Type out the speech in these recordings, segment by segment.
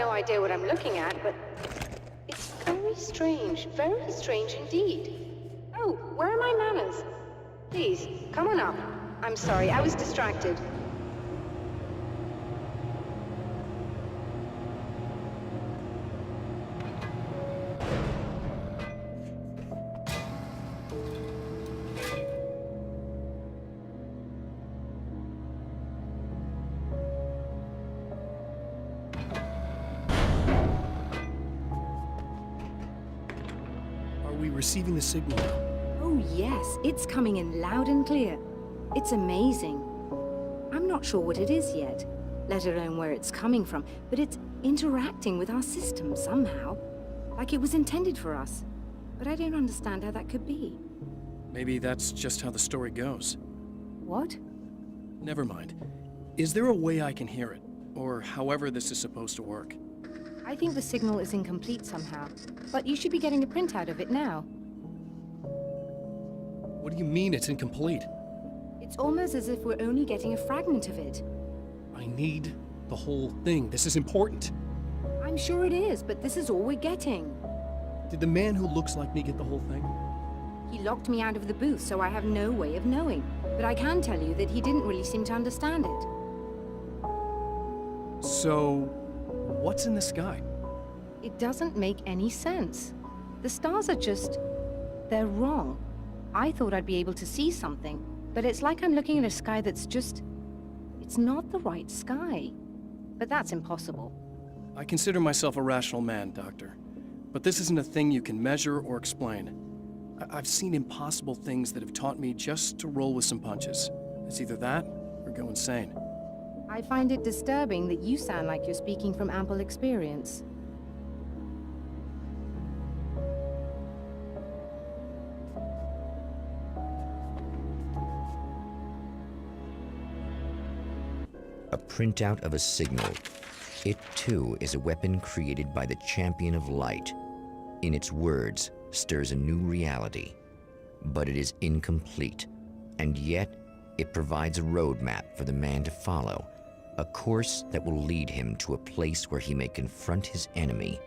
No idea what I'm looking at, but it's very strange indeed. Oh, where are my manners? Please, come on up. I'm sorry, I was distracted. Are we receiving the signal now? Oh yes, it's coming in loud and clear. It's amazing. I'm not sure what it is yet, let alone where it's coming from, but it's interacting with our system somehow. Like it was intended for us. But I don't understand how that could be. Maybe that's just how the story goes. What? Never mind. Is there a way I can hear it? Or however this is supposed to work? I think the signal is incomplete somehow, but you should be getting a printout of it now. What do you mean it's incomplete? It's almost as if we're only getting a fragment of it. I need the whole thing. This is important. I'm sure it is, but this is all we're getting. Did the man who looks like me get the whole thing? He locked me out of the booth, so I have no way of knowing. But I can tell you that he didn't really seem to understand it. So, what's in the sky? It doesn't make any sense. The stars are just... they're wrong. I thought I'd be able to see something, but it's like I'm looking at a sky that's just... it's not the right sky. But that's impossible. I consider myself a rational man, Doctor. But this isn't a thing you can measure or explain. I've seen impossible things that have taught me just to roll with some punches. It's either that, or go insane. I find it disturbing that you sound like you're speaking from ample experience. A printout of a signal. It too is a weapon created by the Champion of Light. In its words, stirs a new reality. But it is incomplete, and yet it provides a roadmap for the man to follow, a course that will lead him to a place where he may confront his enemy.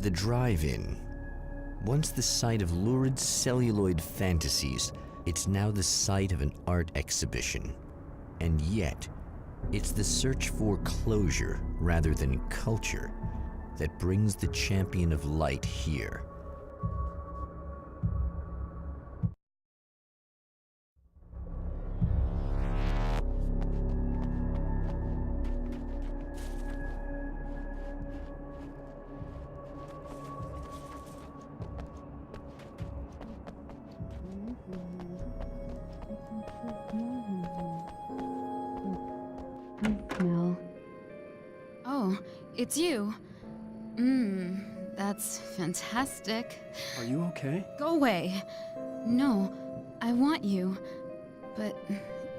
The drive-in. Once the site of lurid celluloid fantasies, it's now the site of an art exhibition. And yet, it's the search for closure rather than culture that brings the Champion of Light here. Mel. Oh, it's you. That's fantastic. Are you okay? Go away. No, I want you. But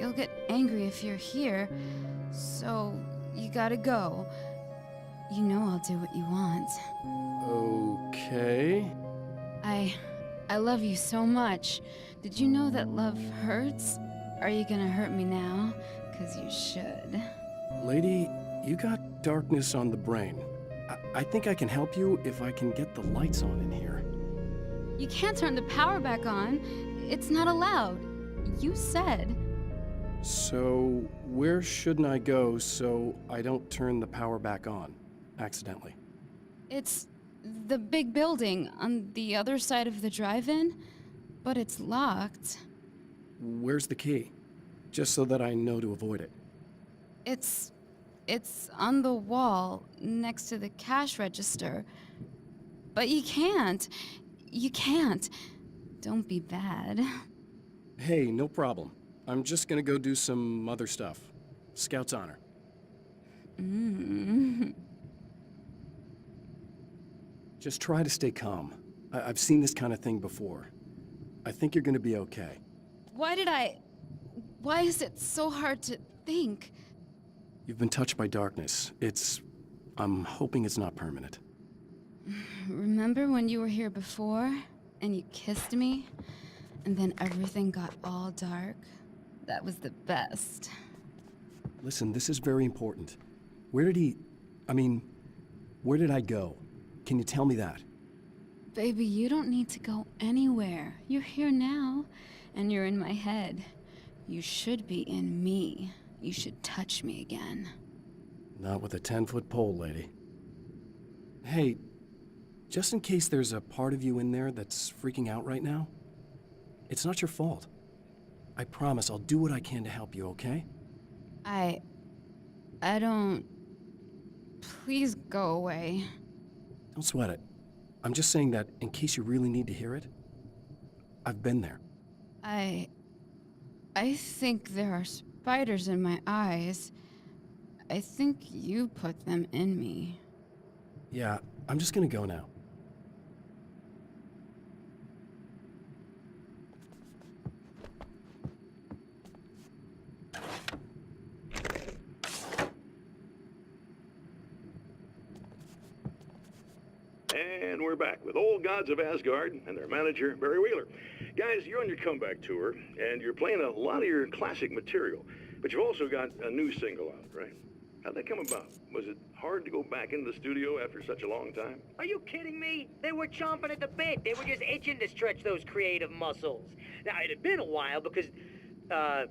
you'll get angry if you're here. So, you gotta go. You know I'll do what you want. Okay. I love you so much. Did you know that love hurts? Are you gonna hurt me now? 'Cause you should. Lady, you got darkness on the brain. I think I can help you if I can get the lights on in here. You can't turn the power back on. It's not allowed. You said. So, where shouldn't I go so I don't turn the power back on, accidentally? It's the big building on the other side of the drive-in, but it's locked. Where's the key? Just so that I know to avoid it. It's on the wall next to the cash register. But you can't. You can't. Don't be bad. Hey, no problem. I'm just gonna go do some other stuff. Scout's honor. Just try to stay calm. I've seen this kind of thing before. I think you're gonna be okay. Why is it so hard to think? You've been touched by darkness. I'm hoping it's not permanent. Remember when you were here before, and you kissed me? And then everything got all dark? That was the best. Listen, this is very important. Where did I go? Can you tell me that? Baby, you don't need to go anywhere. You're here now, and you're in my head. You should be in me. You should touch me again. Not with a 10-foot pole, lady. Hey, just in case there's a part of you in there that's freaking out right now, it's not your fault. I promise I'll do what I can to help you, okay? I don't... Please go away. Don't sweat it. I'm just saying that in case you really need to hear it, I've been there. I think there are spiders in my eyes. I think you put them in me. Yeah, I'm just gonna go now. And we're back with Old Gods of Asgard and their manager, Barry Wheeler. Guys, you're on your comeback tour, and you're playing a lot of your classic material, but you've also got a new single out, right? How'd that come about? Was it hard to go back into the studio after such a long time? Are you kidding me? They were chomping at the bit. They were just itching to stretch those creative muscles. Now, it had been a while because, they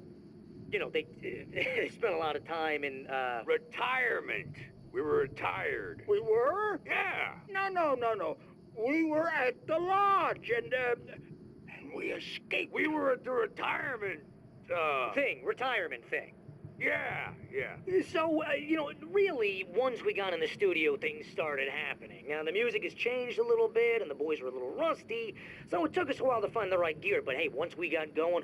spent a lot of time in, Retirement. We were retired. We were? Yeah. No. We were at the lodge, and We escaped. We were at the retirement, retirement thing. Yeah. So, really, once we got in the studio, things started happening. Now, the music has changed a little bit, and the boys were a little rusty, so it took us a while to find the right gear. But hey, once we got going,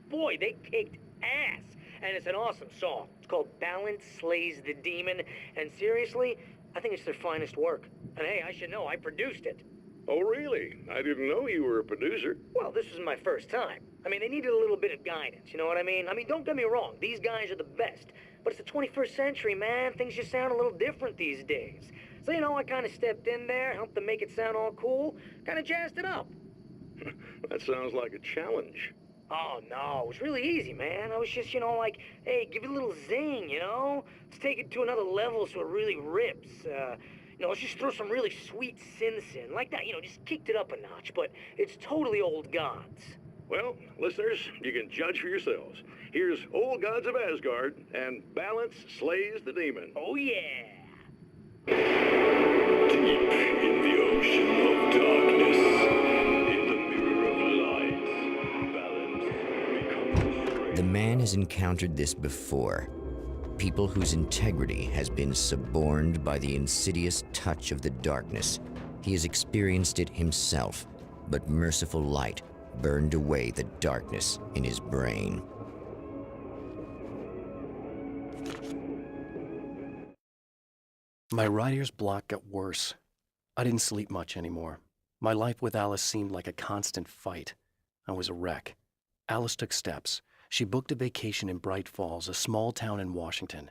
boy, they kicked ass. And it's an awesome song. It's called Balance Slays the Demon, and seriously, I think it's their finest work. And hey, I should know, I produced it. Oh, really? I didn't know you were a producer. Well, this was my first time. I mean, they needed a little bit of guidance, you know what I mean? Don't get me wrong, these guys are the best. But it's the 21st century, man. Things just sound a little different these days. So, I kind of stepped in there, helped them make it sound all cool, kind of jazzed it up. That sounds like a challenge. Oh, no, it was really easy, man. I was just, hey, give it a little zing, Let's take it to another level so it really rips. Let's just throw some really sweet synths in. Like that, just kicked it up a notch, but it's totally Old Gods. Well, listeners, you can judge for yourselves. Here's Old Gods of Asgard, and Balance Slays the Demon. Oh, yeah. Deep in the ocean of darkness, in the mirror of light, balance becomes frayed. The man has encountered this before. People whose integrity has been suborned by the insidious touch of the darkness. He has experienced it himself, but merciful light burned away the darkness in his brain. My writer's block got worse. I didn't sleep much anymore. My life with Alice seemed like a constant fight. I was a wreck. Alice took steps. She booked a vacation in Bright Falls, a small town in Washington.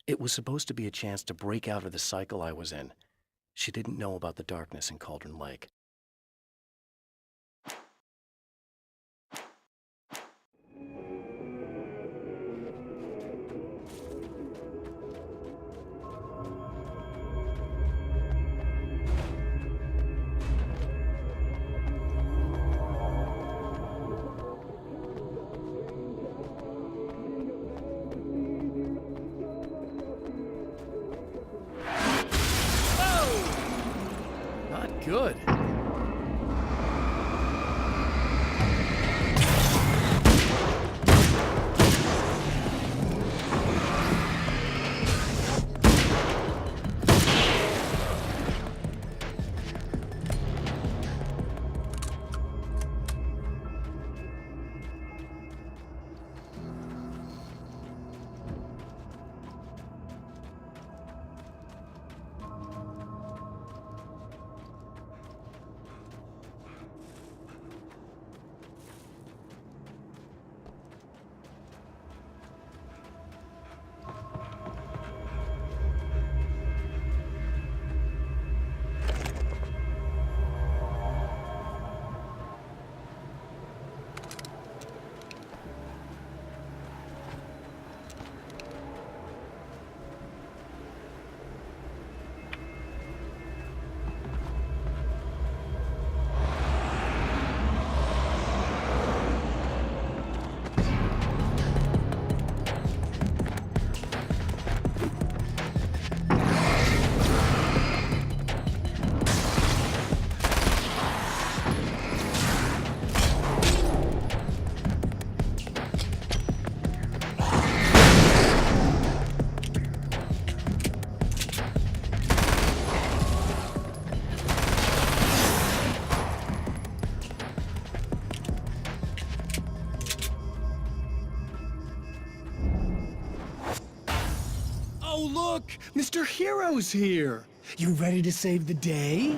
It was supposed to be a chance to break out of the cycle I was in. She didn't know about the darkness in Cauldron Lake. Not good. Mr. Hero's here! You ready to save the day?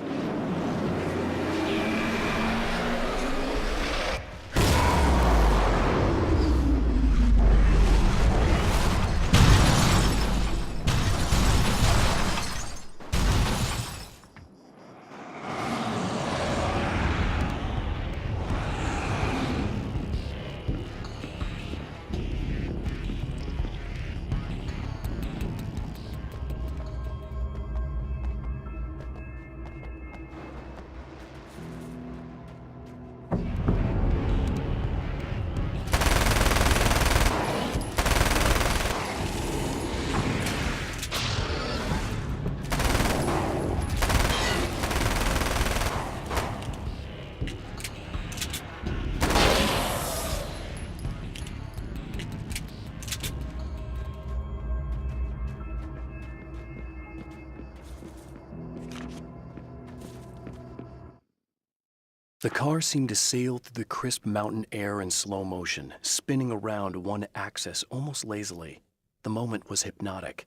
The car seemed to sail through the crisp mountain air in slow motion, spinning around one axis almost lazily. The moment was hypnotic.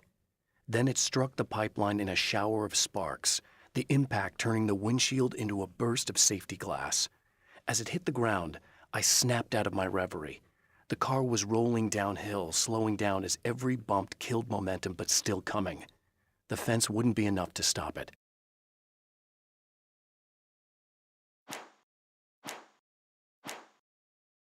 Then it struck the pipeline in a shower of sparks, the impact turning the windshield into a burst of safety glass. As it hit the ground, I snapped out of my reverie. The car was rolling downhill, slowing down as every bump killed momentum but still coming. The fence wouldn't be enough to stop it.